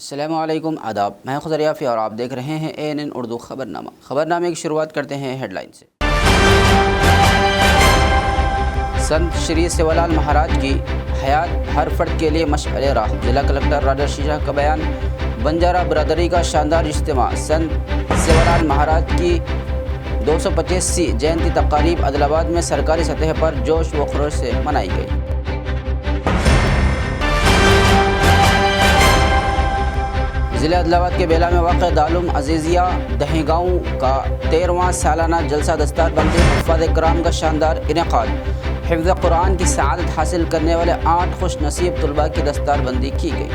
السلام علیکم، آداب۔ میں خضر یافی اور آپ دیکھ رہے ہیں ANN اردو خبرنامہ۔ خبرنامے کی شروعات کرتے ہیں ہیڈ لائن سے۔ سنت شری سیوالال مہاراج کی حیات ہر فرد کے لیے مشعل راہ، ضلع کلکٹر راجہ شیشا کا بیان۔ بنجارہ برادری کا شاندار اجتماع، سنت سیوالال مہاراج کی 225ویں جینتی تقاریب عادل آباد میں سرکاری سطح پر جوش و خروش سے منائی گئی۔ ضلع عادل آباد کے بیلا میں واقع دارالعلوم عزیزیہ دہی گاؤں کا 13واں سالانہ جلسہ دستار بندی حفاظ کرام کا شاندار انعقاد۔ حفظ قرآن کی سعادت حاصل کرنے والے 8 خوش نصیب طلباء کی دستار بندی کی گئی۔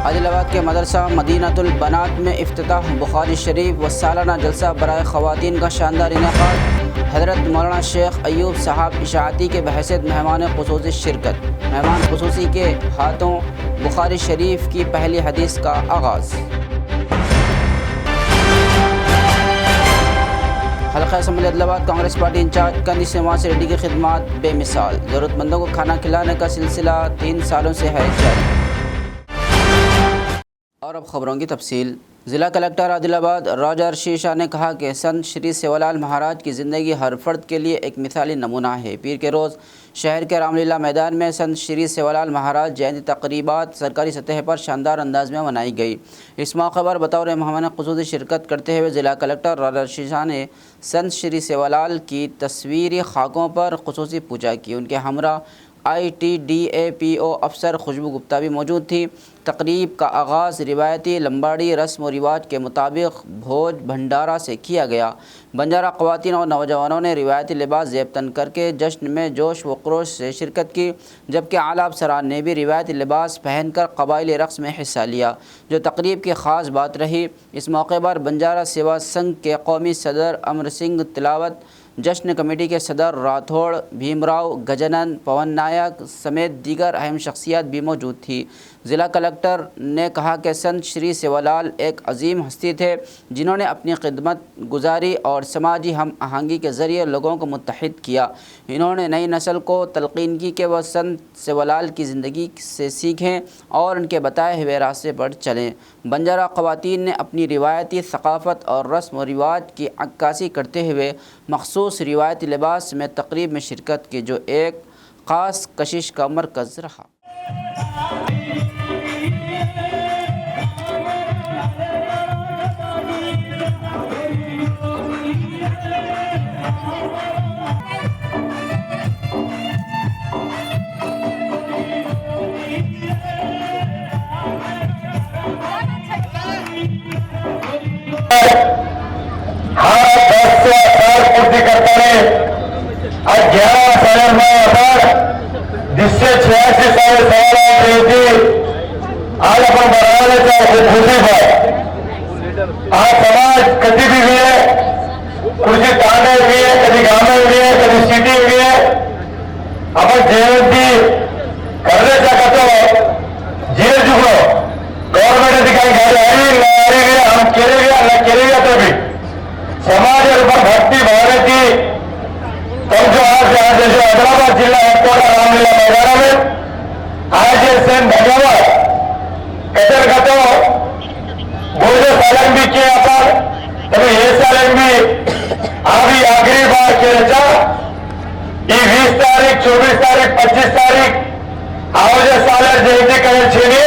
عادل آباد کے مدرسہ مدینۃ البنات میں افتتاح بخاری شریف و سالانہ جلسہ برائے خواتین کا شاندار انعقاد۔ حضرت مولانا شیخ ایوب صاحب اشاعتی کے بحیثیت مہمان خصوصی شرکت۔ مہمان خصوصی کے ہاتھوں بخاری شریف کی پہلی حدیث کا آغاز۔ حلقہ assembly Adilabad Congress party in charge Kandi سیماس ریڈی کی خدمات بے مثال، ضرورت مندوں کو کھانا کھلانے کا سلسلہ 3 سالوں سے ہے جاری۔ اور اب خبروں کی تفصیل۔ ضلع کلکٹر عادل آباد راجہ شیشا نے کہا کہ سنت شری سیوالال مہاراج کی زندگی ہر فرد کے لیے ایک مثالی نمونہ ہے۔ پیر کے روز شہر کے رام لیلا میدان میں سنت شری سیوالال مہاراج جینتی تقریبات سرکاری سطح پر شاندار انداز میں منائی گئی۔ اس موقع پر بطور مہمان خصوصی شرکت کرتے ہوئے ضلع کلکٹر راجہ شیشا نے سنت شری سیوالال کی تصویری خاکوں پر خصوصی پوجا کی۔ ان کے ہمراہ ITDAPO افسر خوشبو گپتا بھی موجود تھی۔ تقریب کا آغاز روایتی لمباڑی رسم و رواج کے مطابق بھوج بھنڈارا سے کیا گیا۔ بنجارہ خواتین اور نوجوانوں نے روایتی لباس زیب تن کر کے جشن میں جوش و خروش سے شرکت کی، جبکہ اعلیٰ افسران نے بھی روایتی لباس پہن کر قبائلی رقص میں حصہ لیا، جو تقریب کی خاص بات رہی۔ اس موقع پر بنجارہ سیوا سنگھ کے قومی صدر امر سنگھ تلاوت، جشن کمیٹی کے صدر راتھوڑ بھیم راؤ گجنن پون نائک سمیت دیگر اہم شخصیات بھی موجود تھیں۔ ضلع کلکٹر نے کہا کہ سنت شری سیوالال ایک عظیم ہستی تھے، جنہوں نے اپنی خدمت گزاری اور سماجی ہم آہنگی کے ذریعے لوگوں کو متحد کیا۔ انہوں نے نئی نسل کو تلقین کی کہ وہ سنت سیوالال کی زندگی سے سیکھیں اور ان کے بتائے ہوئے راستے پر چلیں۔ بنجارہ خواتین نے اپنی روایتی ثقافت اور رسم و رواج کی عکاسی کرتے ہوئے مخصوص روایتی لباس میں تقریب میں شرکت کی، جو ایک خاص کشش کا مرکز رہا۔ جس سے 86 سال سوال رہی تھی آج اپن بڑھانے کا خوشی پر آج سماج کدی بھی ہے، کچھ تانے بھی ہے، کبھی گانے بھی ہے، کبھی سٹی بھی ہے۔ اپن جینتی کرنے کا تو جیل چکو گورنمنٹ ادھیکاری گاڑی آئی گیا ہم کھیلے گیا نہ کھیلے گیا تو بھی سماج پر بھکتی بھاونے کی تم جو آج جیسے عادل آباد ضلع ہیڈ کوارٹر رام لیلا میدان میں آج سین دھنیہ کچر کا تو بوجھو سالن بھی کیا پر تبھی یہ سالن بھی ابھی آخری بار کیا جا یہ 20 تاریخ 24 تاریخ 25 تاریخ آوجے سالن جینتی کرے چھینی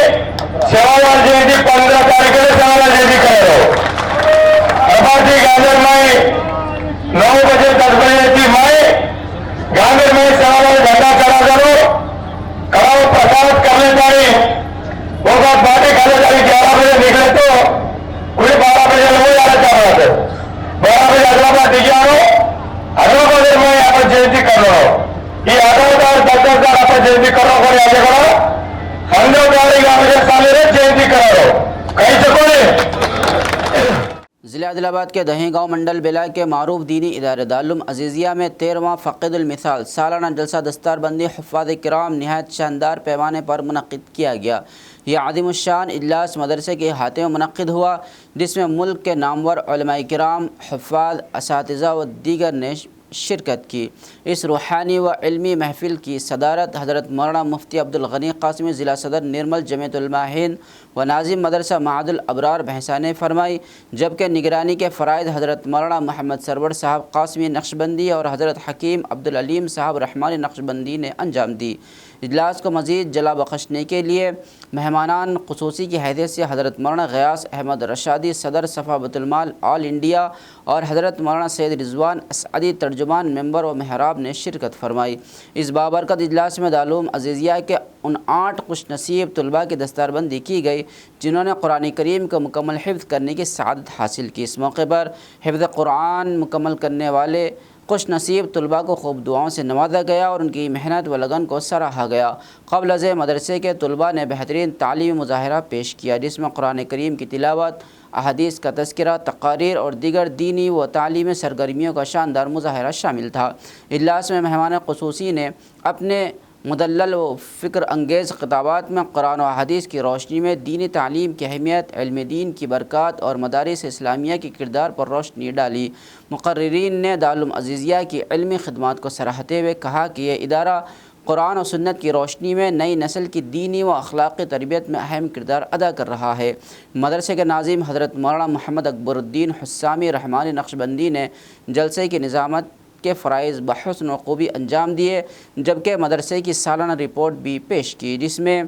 سیوالال جینتی 15 تاریخ کے سیوالال جینتی کرے ہو ابادی گاندر میں 9 بجے 10 بجے تھی مائیں گاندر میں سیوالال جھنڈا چڑھا کرو کراؤ پرساد کرنے جائیں وہ بات باتیں کرنے جائیں 11 بجے نکلے تو کوئی 12 بجے لوگ جانا چاہ رہا تھا 12 بجے عادل آباد دکھا رہو عادل آباد میں آپ جینتی کر رہا ہو یہ عادل آباد 10,000 آپ جینتی کر رہا ہو آگے کرو 100 بجے سالے جینتی کر رہا ہو کہیں چکو نہیں۔ ضلع عادل آباد کے دہی گاؤں منڈل بیلا کے معروف دینی ادارے دارالعلوم عزیزیہ میں 13واں فقید المثال سالانہ جلسہ دستار بندی حفاظ کرام نہایت شاندار پیمانے پر منعقد کیا گیا۔ یہ عظیم الشان اجلاس مدرسے کے احاطے میں منعقد ہوا، جس میں ملک کے نامور علماء کرام، حفاظ، اساتذہ و دیگر نے شرکت کی۔ اس روحانی و علمی محفل کی صدارت حضرت مولانا مفتی عبدالغنی قاسمی ضلع صدر نرمل جمعیت علماء ہند و ناظم مدرسہ معہد الابرار بھینسہ نے فرمائی، جبکہ نگرانی کے فرائض حضرت مولانا محمد سرور صاحب قاسمی نقشبندی اور حضرت حکیم عبدالعلیم صاحب رحمانی نقشبندی نے انجام دی۔ اجلاس کو مزید جلا بخشنے کے لیے مہمانان خصوصی کی حیثیت سے حضرت مولانا غیاث احمد رشادی صدر صفا بیت المال آل انڈیا اور حضرت مولانا سید رضوان اسعدی ترجمان ممبر و محراب نے شرکت فرمائی۔ اس بابرکت اجلاس میں دارالعلوم عزیزیہ کے ان 8 خوش نصیب طلباء کی دستاربندی کی گئی جنہوں نے قرآن کریم کو مکمل حفظ کرنے کی سعادت حاصل کی۔ اس موقع پر حفظ قرآن مکمل کرنے والے خوش نصیب طلباء کو خوب دعاؤں سے نوازا گیا اور ان کی محنت و لگن کو سراہا گیا۔ قبل ازیں مدرسے کے طلباء نے بہترین تعلیمی مظاہرہ پیش کیا جس میں قرآن کریم کی تلاوت، احادیث کا تذکرہ، تقاریر اور دیگر دینی و تعلیمی سرگرمیوں کا شاندار مظاہرہ شامل تھا۔ اجلاس میں مہمان خصوصی نے اپنے مدلل و فکر انگیز خطابات میں قرآن و احادیث کی روشنی میں دینی تعلیم کی اہمیت، علم دین کی برکات اور مدارس اسلامیہ کے کردار پر روشنی ڈالی۔ مقررین نے دارالعلوم عزیزیہ کی علمی خدمات کو سراہتے ہوئے کہا کہ یہ ادارہ قرآن و سنت کی روشنی میں نئی نسل کی دینی و اخلاقی تربیت میں اہم کردار ادا کر رہا ہے۔ مدرسے کے ناظم حضرت مولانا محمد اکبر الدین حسامی رحمانی نقشبندی نے جلسے کی نظامت کے فرائض بحسن و خوبی انجام دیے، جبکہ مدرسے کی سالانہ رپورٹ بھی پیش کی جس میں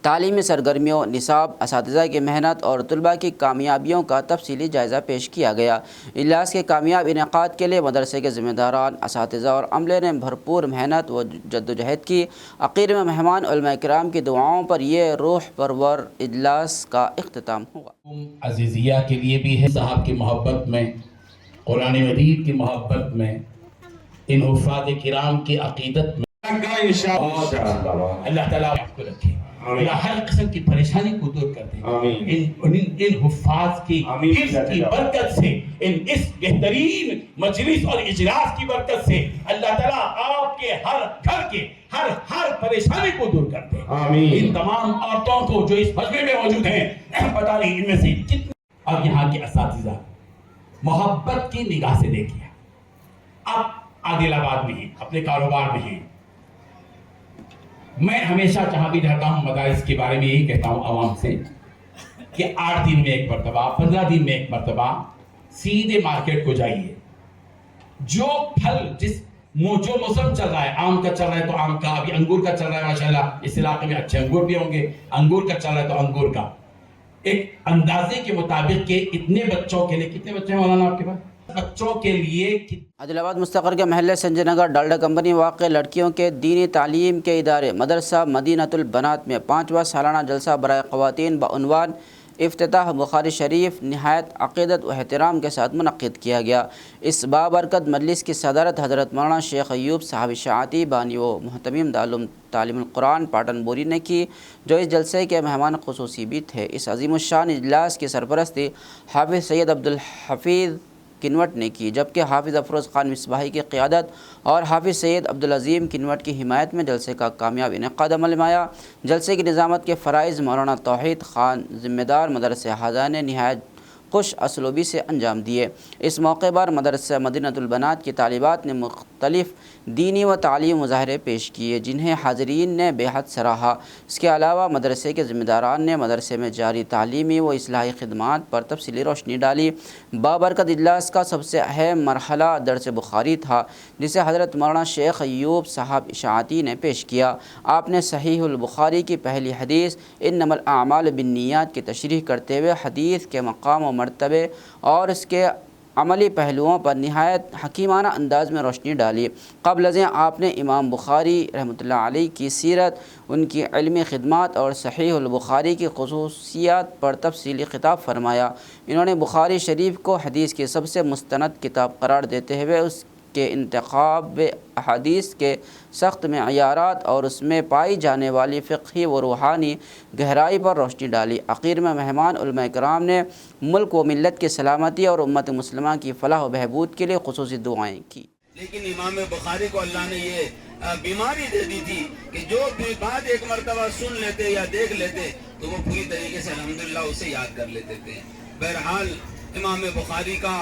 تعلیمی سرگرمیوں، نصاب، اساتذہ کی محنت اور طلباء کی کامیابیوں کا تفصیلی جائزہ پیش کیا گیا۔ اجلاس کے کامیاب انعقاد کے لیے مدرسے کے ذمہ داران، اساتذہ اور عملے نے بھرپور محنت و جدوجہد کی۔ آخر میں مہمان علماء کرام کی دعاؤں پر یہ روح پرور اجلاس کا اختتام ہوا۔ عزیزیہ کے لیے بھی ہے صاحب کی محبت میں، قرآن مجید کی محبت میں، ان حفاظ کرام کی عقیدت میں اللہ تعالیٰ آپ کو رکھے، اللہ ہر قسم کی پریشانی کو دور کر دے۔ ان حفاظ کی حفظ کی برکت سے، اس بہترین مجلس اور اجلاس کی برکت سے اللہ تعالیٰ آپ کے ہر گھر کے ہر پریشانی کو دور کر دے۔ ان تمام عورتوں کو جو اس مجمع میں موجود ہیں، پتہ نہیں ان میں سے کتنے، اور یہاں کے اساتذہ محبت کی نگاہ سے دیکھیے۔ آپ عادل آباد میں ہیں، اپنے کاروبار میں ہیں، میں ہمیشہ جہاں بھی رہتا ہوں مدارس کے بارے میں یہی کہتا ہوں عوام سے کہ 8 دن میں ایک مرتبہ، 15 دن میں ایک مرتبہ سیدھے مارکیٹ کو جائیے۔ جو پھل جو موسم چل رہا ہے، آم کا چل رہا ہے تو آم کا، ابھی انگور کا چل رہا ہے ماشاءاللہ، اس علاقے میں اچھے انگور بھی ہوں گے، انگور کا چل رہا ہے تو انگور کا ایک اندازے کے مطابق کہ اتنے بچوں کے لیے، کتنے بچے ہیں مولانا آپ کے پاس؟ بچوں کے لیے عادل آباد مستقر کے محلے سنجے نگر ڈالڈا کمپنی واقع لڑکیوں کے دینی تعلیم کے ادارے مدرسہ مدینۃ البنات میں 5واں سالانہ جلسہ برائے خواتین بعنوان افتتاح بخاری شریف نہایت عقیدت و احترام کے ساتھ منعقد کیا گیا۔ اس بابرکت مجلس کی صدارت حضرت مولانا شیخ ایوب صاحب اشاعتی بانی و محتمیم دارالعلوم تعلیم القرآن پاٹن بوری نے کی، جو اس جلسے کے مہمان خصوصی بھی تھے۔ اس عظیم الشان اجلاس کی سرپرستی حافظ سید عبدالحفیظ کنوٹ نے کی، جبکہ حافظ افروز خان مصباحی کی قیادت اور حافظ سید عبدالعظیم کنوٹ کی حمایت میں جلسے کا کامیاب انعقاد عمل میں آیا۔ جلسے کی نظامت کے فرائض مولانا توحید خان ذمہ دار مدرسہ ہازا نے نہایت خوش اسلوبی سے انجام دیے۔ اس موقع پر مدرسہ مدینۃ البنات کی طالبات نے مختلف دینی و تعلیم مظاہرے پیش کیے جنہیں حاضرین نے بے حد سراہا۔ اس کے علاوہ مدرسے کے ذمہ داران نے مدرسے میں جاری تعلیمی و اصلاحی خدمات پر تفصیلی روشنی ڈالی۔ بابرکت اجلاس کا سب سے اہم مرحلہ درس بخاری تھا، جسے حضرت مولانا شیخ ایوب صاحب اشاعتی نے پیش کیا۔ آپ نے صحیح البخاری کی پہلی حدیث انما الاعمال بالنیات کی تشریح کرتے ہوئے حدیث کے مقام و مرتبے اور اس کے عملی پہلوؤں پر نہایت حکیمانہ انداز میں روشنی ڈالی۔ قبل ازیں آپ نے امام بخاری رحمۃ اللہ علیہ کی سیرت، ان کی علمی خدمات اور صحیح البخاری کی خصوصیات پر تفصیلی خطاب فرمایا۔ انہوں نے بخاری شریف کو حدیث کی سب سے مستند کتاب قرار دیتے ہوئے اس کے انتخاب احادیث کے سخت معیارات اور اس میں پائی جانے والی فقہی و روحانی گہرائی پر روشنی ڈالی۔ آخر میں مہمان علماء کرام نے ملک و ملت کی سلامتی اور امت مسلمہ کی فلاح و بہبود کے لیے خصوصی دعائیں کی۔ لیکن امام بخاری کو اللہ نے یہ بیماری دے دی تھی کہ جو بھی بات ایک مرتبہ سن لیتے یا دیکھ لیتے تو وہ پوری طریقے سے الحمدللہ اسے یاد کر لیتے تھے۔ بہرحال امام بخاری کا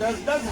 10-10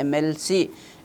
MLC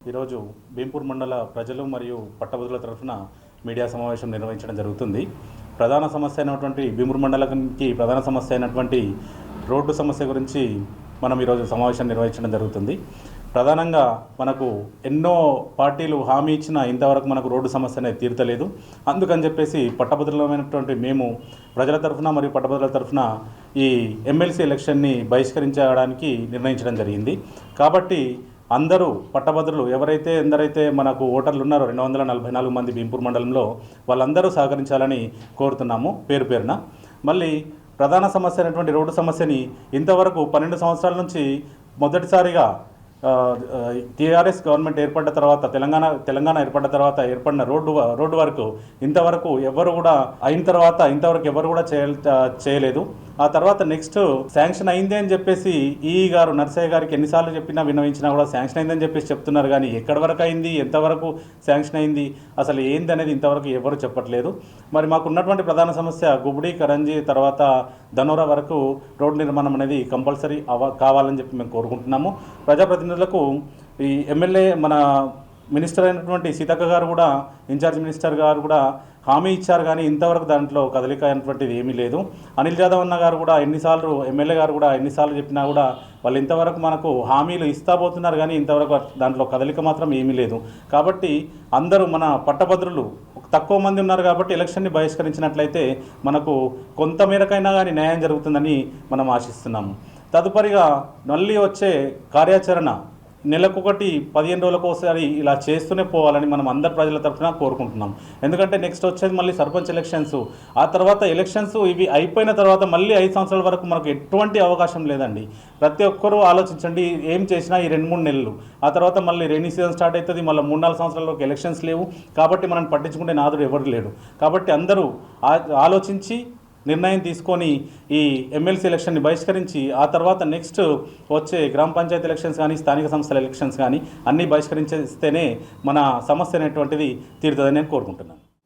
ఈరోజు భీంపూర్ మండల ప్రజలు మరియు పట్టభద్రుల తరఫున మీడియా సమావేశం నిర్వహించడం జరుగుతుంది. ప్రధాన సమస్య అయినటువంటి భీంపూర్ మండలానికి ప్రధాన సమస్య అయినటువంటి రోడ్డు సమస్య గురించి మనం ఈరోజు సమావేశం నిర్వహించడం జరుగుతుంది. ప్రధానంగా మనకు ఎన్నో పార్టీలు హామీ ఇచ్చినా ఇంతవరకు మనకు రోడ్డు సమస్య అనేది తీర్చలేదు. అందుకని చెప్పేసి పట్టభద్రులమైనటువంటి మేము ప్రజల తరఫున మరియు పట్టభద్రుల తరఫున ఈ MLC ఎలక్షన్ని బహిష్కరించడానికి నిర్ణయించడం జరిగింది. కాబట్టి అందరూ పట్టభద్రులు ఎందరైతే మనకు ఓటర్లు ఉన్నారో 244 మంది భీంపూర్ మండలంలో వాళ్ళందరూ సహకరించాలని కోరుతున్నాము పేరు పేరున. మళ్ళీ ప్రధాన సమస్య అయినటువంటి రోడ్డు సమస్యని ఇంతవరకు 12 సంవత్సరాల నుంచి మొదటిసారిగా టీఆర్ఎస్ గవర్నమెంట్ ఏర్పడ్డ తర్వాత తెలంగాణ ఏర్పడ్డ తర్వాత ఏర్పడిన రోడ్డు వరకు ఇంతవరకు ఎవరు కూడా అయిన తర్వాత ఇంతవరకు ఎవరు కూడా చేయలేదు. ఆ తర్వాత నెక్స్ట్ శాంక్షన్ అయింది అని చెప్పేసి గారు నర్సయ్య గారికి ఎన్నిసార్లు చెప్పినా విన్నవించినా కూడా శాంక్షన్ అయిందని చెప్పేసి చెప్తున్నారు, కానీ ఎక్కడి వరకు అయింది, ఎంతవరకు శాంక్షన్ అయింది, అసలు ఏంది అనేది ఇంతవరకు ఎవరు చెప్పట్లేదు. మరి మాకు ఉన్నటువంటి ప్రధాన సమస్య గుబుడి కరంజీ తర్వాత ధనోరా వరకు రోడ్డు నిర్మాణం అనేది కంపల్సరీ కావాలని చెప్పి మేము కోరుకుంటున్నాము. ప్రజాప్రతినిధులకు ఈ ఎమ్మెల్యే మన మినిస్టర్ అయినటువంటి సీతక్క గారు కూడా, ఇన్ఛార్జ్ మినిస్టర్ గారు కూడా హామీ ఇచ్చారు, కానీ ఇంతవరకు దాంట్లో కదలిక అయినటువంటిది ఏమీ లేదు. అనిల్ జాదవ్ అన్న గారు కూడా ఎమ్మెల్యే గారు కూడా ఎన్నిసార్లు చెప్పినా కూడా వాళ్ళు ఇంతవరకు మనకు హామీలు ఇస్తాబోతున్నారు, కానీ ఇంతవరకు దాంట్లో కదలిక మాత్రం ఏమీ లేదు. కాబట్టి అందరూ మన పట్టభద్రులు తక్కువ మంది ఉన్నారు కాబట్టి ఎలక్షన్ని బహిష్కరించినట్లయితే మనకు కొంత మేరకైనా కానీ న్యాయం జరుగుతుందని మనం ఆశిస్తున్నాము. తదుపరిగా మళ్ళీ వచ్చే కార్యాచరణ నెలకొకటి 15 రోజులకు ఒకసారి ఇలా చేస్తూనే పోవాలని మనం అందరు ప్రజల తరఫున కోరుకుంటున్నాం. ఎందుకంటే నెక్స్ట్ వచ్చేది మళ్ళీ సర్పంచ్ ఎలక్షన్స్, ఆ తర్వాత ఎలక్షన్స్ ఇవి అయిపోయిన తర్వాత మళ్ళీ 5 సంవత్సరాల వరకు మనకు ఎటువంటి అవకాశం లేదండి. ప్రతి ఒక్కరూ ఆలోచించండి, ఏం చేసినా ఈ 2-3 నెలలు, ఆ తర్వాత మళ్ళీ రెయినీ సీజన్ స్టార్ట్ అవుతుంది, మళ్ళీ 3-4 సంవత్సరాల వరకు ఎలక్షన్స్ లేవు. కాబట్టి మనం పట్టించుకునే నాదుడు ఎవరు లేడు. కాబట్టి అందరూ ఆలోచించి నిర్ణయం తీసుకొని ఈ MLC ఎలక్షన్ని బహిష్కరించి ఆ తర్వాత నెక్స్ట్ వచ్చే గ్రామ పంచాయతీ ఎలక్షన్స్ కానీ స్థానిక సంస్థల ఎలక్షన్స్ కానీ అన్నీ బహిష్కరించేస్తేనే మన సమస్య అనేటువంటిది తీరుతుందని నేను కోరుకుంటున్నాను.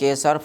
KSR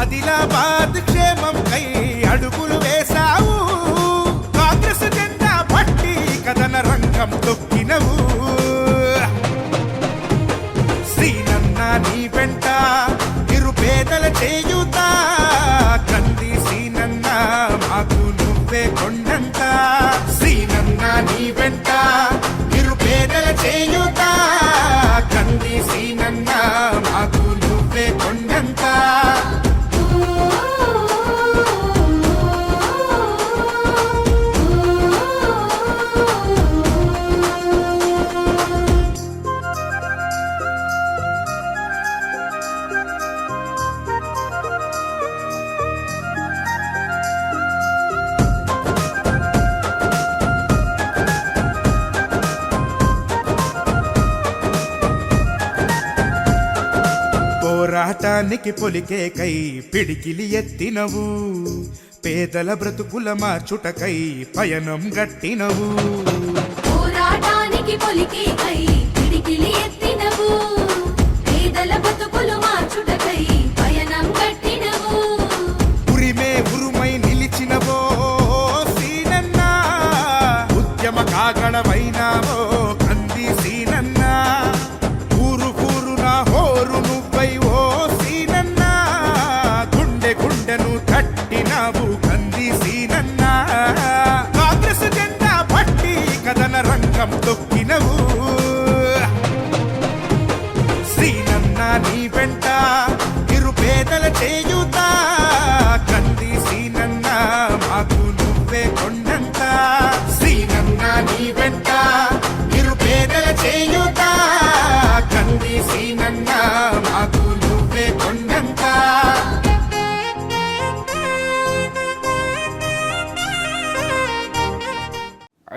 ఆదిలాబాద్ క్షేమం కై అడుగులు వేశావు. నువ్వే కొండంత సీనన్న నీ వెంట నిరుపేదల చేయుత కంది సీనన్న మాకు నువ్వే కొండంత పోరాటానికి పొలికే కై పిడికిలి ఎత్తినవు పేదల బ్రతుకుల మార్చుటకై పయనం గట్టినవు పోరాటానికి పొలికే కై పిడికిలి ఎత్తినవు పేదల బ్రతుకులు మార్చుటకై పయనం గట్టినవు ఉరిమే ఉరుమై నిలిచినవో సీనన్న ఉద్యమ కాగడమైనావో కంది సీనన్న ఊరు ఊరున హోరు నువ్వై ఓ సీనన్న గుండె గుండెను తట్టినావు కంది సీనన్న కాంగ్రెస్ జెండా పట్టి కథన రంగం తొక్కినవు సీనన్న నీ వెంట నిరుపేదల చేయుత కంది సీనన్న మాకు నువ్వే కొండంత సీనన్న నీ వెంట నిరుపేదల చేయుత కంది సీనన్న మాకు నువ్వే కొండంత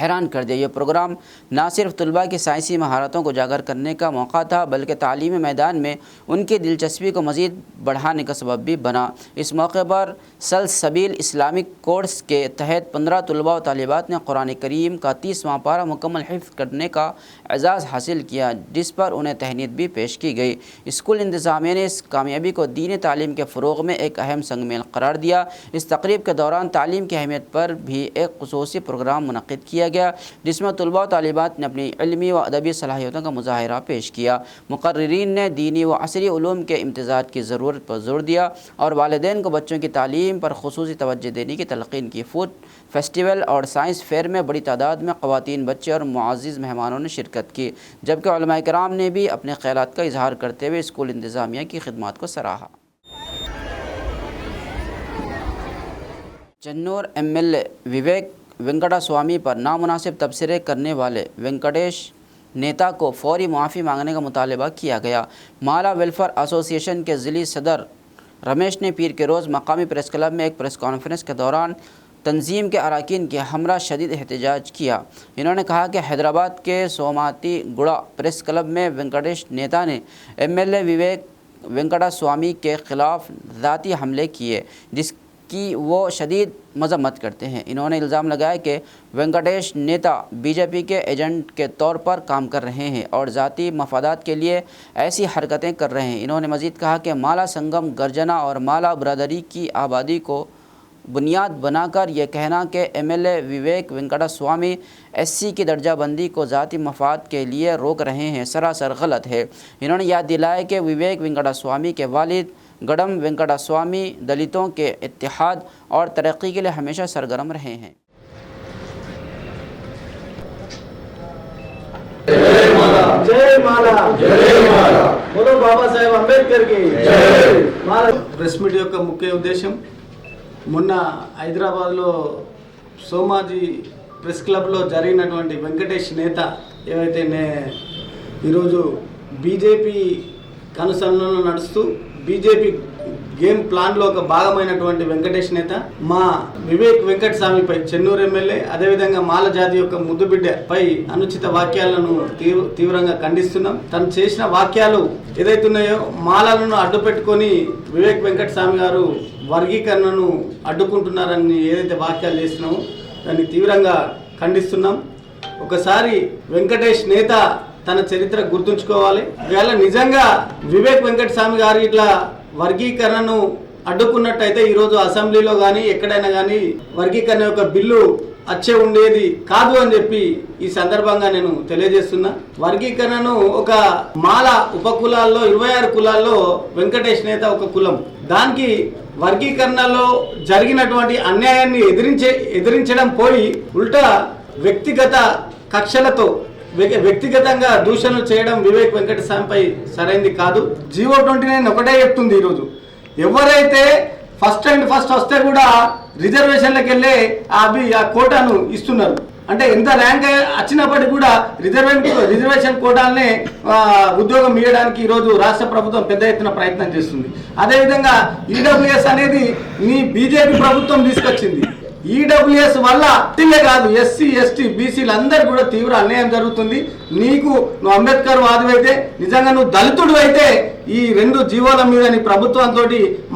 حیران کر دیا۔ یہ پروگرام نہ صرف طلباء کی سائنسی مہارتوں کو اجاگر کرنے کا موقع تھا بلکہ تعلیمی میدان میں ان کی دلچسپی کو مزید بڑھانے کا سبب بھی بنا۔ اس موقع پر سلسبیل اسلامک کورس کے تحت 15 طلباء و طالبات نے قرآن کریم کا 30واں پارہ مکمل حفظ کرنے کا اعزاز حاصل کیا، جس پر انہیں تہنیت بھی پیش کی گئی۔ اسکول انتظامیہ نے اس کامیابی کو دینی تعلیم کے فروغ میں ایک اہم سنگ میل قرار دیا۔ اس تقریب کے دوران تعلیم کی اہمیت پر بھی ایک خصوصی پروگرام منعقد کیا گیا، جس میں طلباء و طالبات نے اپنی علمی و ادبی صلاحیتوں کا مظاہرہ پیش کیا۔ مقررین نے دینی و عصری علوم کے امتزاج کی ضرورت پر زور دیا اور والدین کو بچوں کی تعلیم پر خصوصی توجہ دینے کی تلقین کی۔ فوڈ فیسٹیول اور سائنس فیئر میں بڑی تعداد میں خواتین، بچے اور معزز مہمانوں نے شرکت کی، جبکہ علماء کرام نے بھی اپنے خیالات کا اظہار کرتے ہوئے اسکول انتظامیہ کی خدمات کو سراہا۔ Chennur M L A Vivek Venkata Swami پر نامناسب تبصرے کرنے والے وینکٹیش نیتا کو فوری معافی مانگنے کا مطالبہ کیا گیا۔ مالا ویلفیئر ایسوسی ایشن کے ضلعی صدر رمیش نے پیر کے روز مقامی پریس کلب میں ایک پریس کانفرنس کے دوران تنظیم کے اراکین کے ہمراہ شدید احتجاج کیا۔ انہوں نے کہا کہ حیدرآباد کے سوماتی گوڑا پریس کلب میں وینکٹیش نیتا نے M L A Vivek Venkata Swami کے خلاف ذاتی حملے کیے، جس کی وہ شدید مذمت کرتے ہیں۔ انہوں نے الزام لگایا کہ وینکٹیش نیتا بی جے پی کے ایجنٹ کے طور پر کام کر رہے ہیں اور ذاتی مفادات کے لیے ایسی حرکتیں کر رہے ہیں۔ انہوں نے مزید کہا کہ مالا سنگم، گرجنا اور مالا برادری کی آبادی کو بنیاد بنا کر یہ کہنا کہ M L A Vivek Venkata Swami S C کی درجہ بندی کو ذاتی مفاد کے لیے روک رہے ہیں سراسر غلط ہے۔ انہوں نے یاد دلایا کہ وویک وینکٹا سوامی کے والد گڈم وینکٹا سوامی دلتوں کے اتحاد اور ترقی کے لیے ہمیشہ سرگرم رہے ہیں۔ బోలో బాబాసాహెబ్ అంబేద్కర్ కి ప్రెస్ మీట్ యొక్క ముఖ్య ఉద్దేశం మొన్న హైదరాబాద్లో సోమాజీ ప్రెస్ క్లబ్లో జరిగినటువంటి వెంకటేష్ నేత ఏవైతే ఈరోజు బీజేపీ కనుసరణలో నడుస్తూ బీజేపీ గేమ్ ప్లాన్లో ఒక భాగమైనటువంటి వెంకటేష్ నేత మా వివేక్ వెంకట స్వామిపై చెన్నూరు ఎమ్మెల్యే అదేవిధంగా మాల జాతి యొక్క ముద్దుబిడ్డపై అనుచిత వాక్యాలను తీవ్రంగా ఖండిస్తున్నాం. తను చేసిన వాక్యాలు ఏదైతున్నాయో మాలలను అడ్డు పెట్టుకొని వివేక్ వెంకట స్వామి గారు వర్గీకరణను అడ్డుకుంటున్నారని ఏదైతే వాక్యాలు చేస్తున్నామో దాన్ని తీవ్రంగా ఖండిస్తున్నాం. ఒకసారి వెంకటేష్ నేత తన చరిత్ర గుర్తుంచుకోవాలి. ఇవాళ నిజంగా వివేక్ వెంకట స్వామి గారు ఇట్లా వర్గీకరణను అడ్డుకున్నట్టయితే ఈరోజు అసెంబ్లీలో కానీ ఎక్కడైనా కానీ వర్గీకరణ యొక్క బిల్లు వచ్చే ఉండేది కాదు అని చెప్పి ఈ సందర్భంగా నేను తెలియజేస్తున్నా. వర్గీకరణను ఒక మాల ఉపకులాల్లో 26 కులాల్లో వెంకటేష్ నేత ఒక కులం. దానికి వర్గీకరణలో జరిగినటువంటి అన్యాయాన్ని ఎదిరించడం పోయి ఉల్టా వ్యక్తిగత కక్షలతో వ్యక్తిగతంగా దూషణలు చేయడం వివేక్ వెంకట స్వామిపై సరైంది కాదు. జీవో 29 ఒకటే చెప్తుంది, ఈరోజు ఎవరైతే ఫస్ట్ వస్తే కూడా రిజర్వేషన్లకు వెళ్ళే ఆ కోటాను ఇస్తున్నారు. అంటే ఎంత ర్యాంక్ వచ్చినప్పటికీ కూడా రిజర్వేషన్ కోటాలనే ఉద్యోగం ఇవ్వడానికి ఈరోజు రాష్ట్ర ప్రభుత్వం పెద్ద ఎత్తున ప్రయత్నం చేస్తుంది. అదేవిధంగా ఈడబ్ల్యూఎస్ అనేది మీ బీజేపీ ప్రభుత్వం తీసుకొచ్చింది. ఈడబ్ల్యూఎస్ వల్ల ఇల్లే కాదు, ఎస్సీ ఎస్టీ బీసీలు అందరూ కూడా తీవ్ర అన్యాయం జరుగుతుంది. నువ్వు అంబేద్కర్ వాదివి అయితే, నిజంగా నువ్వు దళితుడు అయితే ఈ 2 జీవోల మీద నీ ప్రభుత్వంతో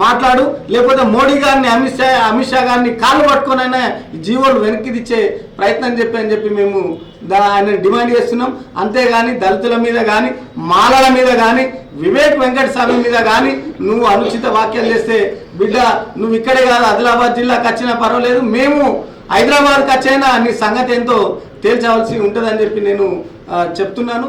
మాట్లాడు, లేకపోతే మోడీ గారిని అమిత్ షా గారిని కాళ్ళు పట్టుకొనైనా ఈ జీవోలు వెనక్కి తెచ్చే ప్రయత్నం చెప్పి మేము ఆయన డిమాండ్ చేస్తున్నాం. అంతేగాని దళితుల మీద కానీ మాలల మీద కానీ వివేక్ వెంకట స్వామి మీద కానీ నువ్వు అనుచిత వ్యాఖ్యలు చేస్తే బిడ్డ నువ్వు ఇక్కడే కాదు ఆదిలాబాద్ జిల్లాకు వచ్చినా పర్వాలేదు, మేము హైదరాబాద్కి వచ్చైనా నీ సంగతి ఏంటో తేల్చవలసి ఉంటుందని చెప్పి నేను చెప్తున్నాను.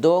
2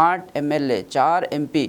8 MLA, 4 MP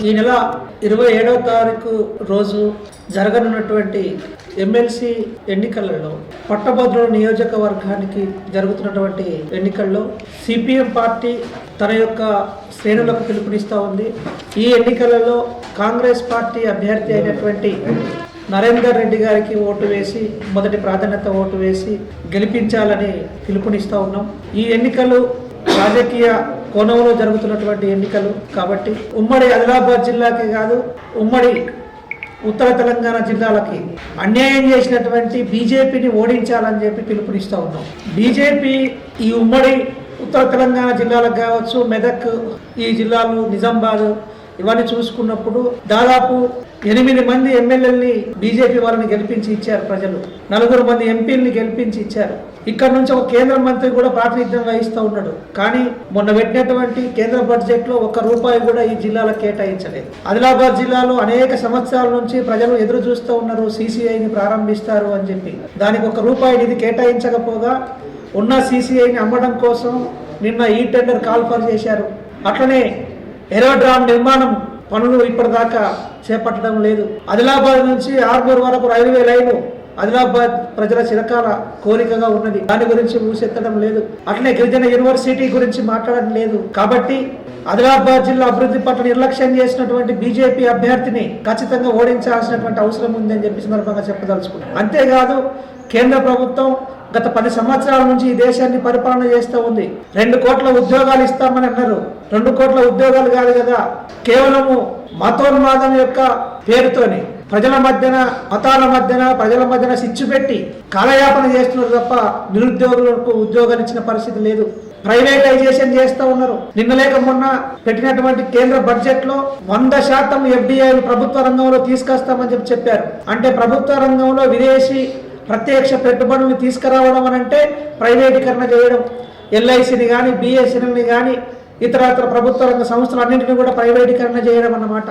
ఈ నెల 27వ తారీఖు రోజు జరగనున్నటువంటి MLC ఎన్నికలలో పట్టభద్రుల నియోజకవర్గానికి జరుగుతున్నటువంటి ఎన్నికల్లో CPM పార్టీ తన యొక్క శ్రేణులకు పిలుపునిస్తూ ఉంది. ఈ ఎన్నికలలో కాంగ్రెస్ పార్టీ అభ్యర్థి అయినటువంటి నరేందర్ రెడ్డి గారికి ఓటు వేసి మొదటి ప్రాధాన్యత ఓటు వేసి గెలిపించాలని పిలుపునిస్తూ ఉన్నాం. ఈ ఎన్నికలు రాజకీయ కోణంలో జరుగుతున్నటువంటి ఎన్నికలు కాబట్టి ఉమ్మడి ఆదిలాబాద్ జిల్లాకే కాదు, ఉమ్మడి ఉత్తర తెలంగాణ జిల్లాలకి అన్యాయం చేసినటువంటి BJPని ఓడించాలని చెప్పి పిలుపునిస్తూ ఉన్నాం. BJP ఈ ఉమ్మడి ఉత్తర తెలంగాణ జిల్లాలకు కావచ్చు, మెదక్ ఈ జిల్లాలు, నిజామాబాద్ ఇవన్నీ చూసుకున్నప్పుడు దాదాపు 8 మంది ఎమ్మెల్యేలని BJP వాళ్ళని గెలిపించి ఇచ్చారు ప్రజలు, 4 మంది ఎంపీలని గెలిపించి ఇచ్చారు. ఇక్కడ నుంచి ఒక కేంద్ర మంత్రి కూడా ప్రాతినిధ్యం వహిస్తూ ఉన్నాడు. కానీ మొన్న పెట్టినటువంటి కేంద్ర బడ్జెట్లో ₹1 కూడా ఈ జిల్లాలకు కేటాయించలేదు. ఆదిలాబాద్ జిల్లాలో అనేక సంవత్సరాల నుంచి ప్రజలు ఎదురు చూస్తూ ఉన్నారు CCIని ప్రారంభిస్తారు అని చెప్పి. దానికి ₹1 నిధి కేటాయించకపోగా ఉన్న CCIని అమ్మడం కోసం నిన్న ఈ టెండర్ కాల్ఫర్ చేశారు. అట్లనే ఏరోడ్రామ్ నిర్మాణం పనులు ఇప్పటిదాకా చేపట్టడం లేదు. ఆదిలాబాద్ నుంచి ఆర్మూర్ వరకు రైల్వే లైను ఆదిలాబాద్ ప్రజల చిరకాల కోరికగా ఉన్నది, దాని గురించి ఊసెత్తడం లేదు. అట్లనే గిరిజన యూనివర్సిటీ గురించి మాట్లాడడం లేదు. కాబట్టి ఆదిలాబాద్ జిల్లా అభివృద్ధి పట్ల నిర్లక్ష్యం చేసినటువంటి BJP అభ్యర్థిని ఖచ్చితంగా ఓడించాల్సినటువంటి అవసరం ఉందని చెప్పి సందర్భంగా చెప్పదలుచుకున్నాం. అంతేకాదు కేంద్ర ప్రభుత్వం గత 10 సంవత్సరాల నుంచి ఈ దేశాన్ని పరిపాలన చేస్తూ ఉంది. 2 కోట్ల ఉద్యోగాలు ఇస్తామని అన్నారు. 2 కోట్ల ఉద్యోగాలు కాదు కదా, కేవలము మతోన్మాదం యొక్క పేరుతోని ప్రజల మధ్యన, మతాల మధ్యన, ప్రజల మధ్యన సిచ్చు పెట్టి కాలయాపన చేస్తున్నారు తప్ప నిరుద్యోగులకు ఉద్యోగాలు ఇచ్చిన పరిస్థితి లేదు. ప్రైవేటైజేషన్ చేస్తూ ఉన్నారు. నిన్న లేక మొన్న పెట్టినటువంటి కేంద్ర బడ్జెట్ లో 100% FDI ప్రభుత్వ రంగంలో తీసుకొస్తామని చెప్పారు. అంటే ప్రభుత్వ రంగంలో విదేశీ ప్రత్యక్ష పెట్టుబడులను తీసుకురావడం అని అంటే ప్రైవేటీకరణ చేయడం. LICని కానీ, BSNLని కానీ, ఇతరత్ర ప్రభుత్వ రంగ సంస్థలన్నింటినీ కూడా ప్రైవేటీకరణ చేయడం అన్నమాట.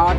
8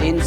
3